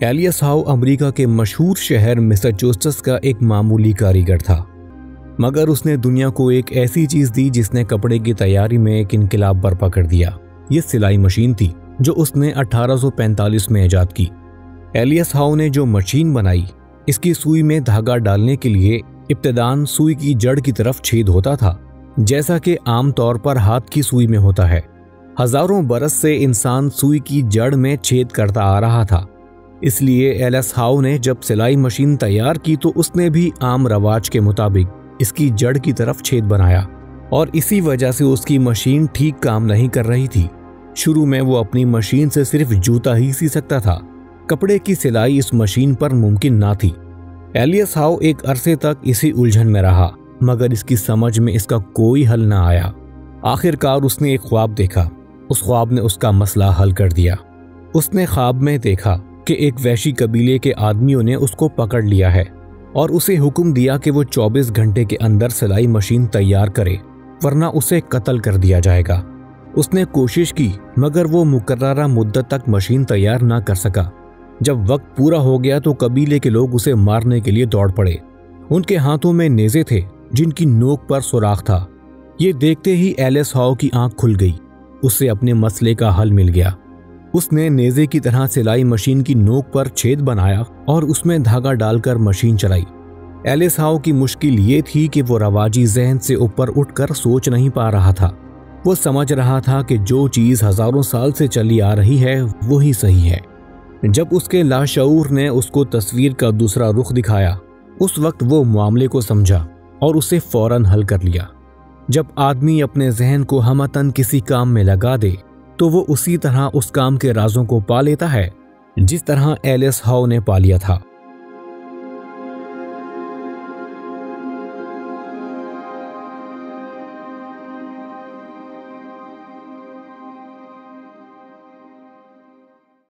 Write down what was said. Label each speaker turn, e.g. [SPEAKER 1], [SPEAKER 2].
[SPEAKER 1] Alias how امریکہ کے مشہور شہر میساچوسٹس کا ایک معمولی کاریگر تھا، مگر اس نے دنیا کو ایک ایسی چیز دی جس نے کپڑے کی تیاری میں ایک انقلاب برپا کر دیا۔ یہ سلائی مشین تھی جو اس نے 1845 میں ایجاد کی۔ ایلیس ہاؤ نے جو مشین بنائی، اس کی سوئی میں دھاگا ڈالنے کے لیے ابتداً سوئی کی جڑ کی طرف چھید ہوتا تھا، جیسا کہ عام طور پر ہاتھ کی سوئی میں ہوتا ہے۔ ہزاروں برس سے انسان سوئی کی جڑ میں چھید کرتا آ رہا تھا، اس لیے ایلیس ہاؤ نے جب سلائی مشین تیار کی تو اس نے بھی عام رواج کے مطابق اس کی جڑ کی طرف چھید بنایا، اور اسی وجہ سے اس کی مشین ٹھیک کام نہیں کر رہی تھی۔ شروع میں وہ اپنی مشین سے صرف جوتا ہی سی سکتا تھا، کپڑے کی سلائی اس مشین پر ممکن نہ تھی۔ ایلیس ہاؤ ایک عرصے تک اسی الجھن میں رہا، مگر اس کی سمجھ میں اس کا کوئی حل نہ آیا۔ آخر کار اس نے ایک خواب دیکھا۔ اس خواب نے اس کا مسئلہ حل کر دیا۔ اس نے خواب میں دیکھا کہ ایک وحشی قبیلے کے آدمیوں نے اس کو پکڑ لیا ہے اور اسے حکم دیا کہ وہ 24 گھنٹے کے اندر سلائی مشین تیار کرے، ورنہ اسے قتل کر دیا جائے گا۔ اس نے کوشش کی، مگر وہ مقررہ مدت تک مشین تیار نہ کر سکا۔ جب وقت پورا ہو گیا تو قبیلے کے لوگ اسے مارنے کے لیے دوڑ پڑے۔ ان کے ہاتھوں میں نیزے تھے جن کی نوک پر سوراخ تھا۔ یہ دیکھتے ہی ایلیس ہاؤ کی آنکھ کھل گئی۔ اسے اپنے مسئلے کا حل مل گیا۔ اس نے نیزے کی طرح سلائی مشین کی نوک پر چھید بنایا اور اس میں دھاگا ڈال کر مشین چلائی۔ ایلیس ہاؤ کی مشکل یہ تھی کہ وہ رواجی ذہن سے اوپر اٹھ کر سوچ نہیں پا رہا تھا۔ وہ سمجھ رہا تھا کہ جو چیز ہزاروں سال سے چلی آ رہی ہے وہی صحیح ہے۔ جب اس کے لاشعور نے اس کو تصویر کا دوسرا رخ دکھایا، اس وقت وہ معاملے کو سمجھا اور اسے فوراً حل کر لیا۔ جب آدمی اپنے ذہن کو ہمتاً کسی کام میں لگا دے تو وہ اسی طرح اس کام کے رازوں کو پا لیتا ہے جس طرح ایلیس ہاؤ نے پا لیا تھا۔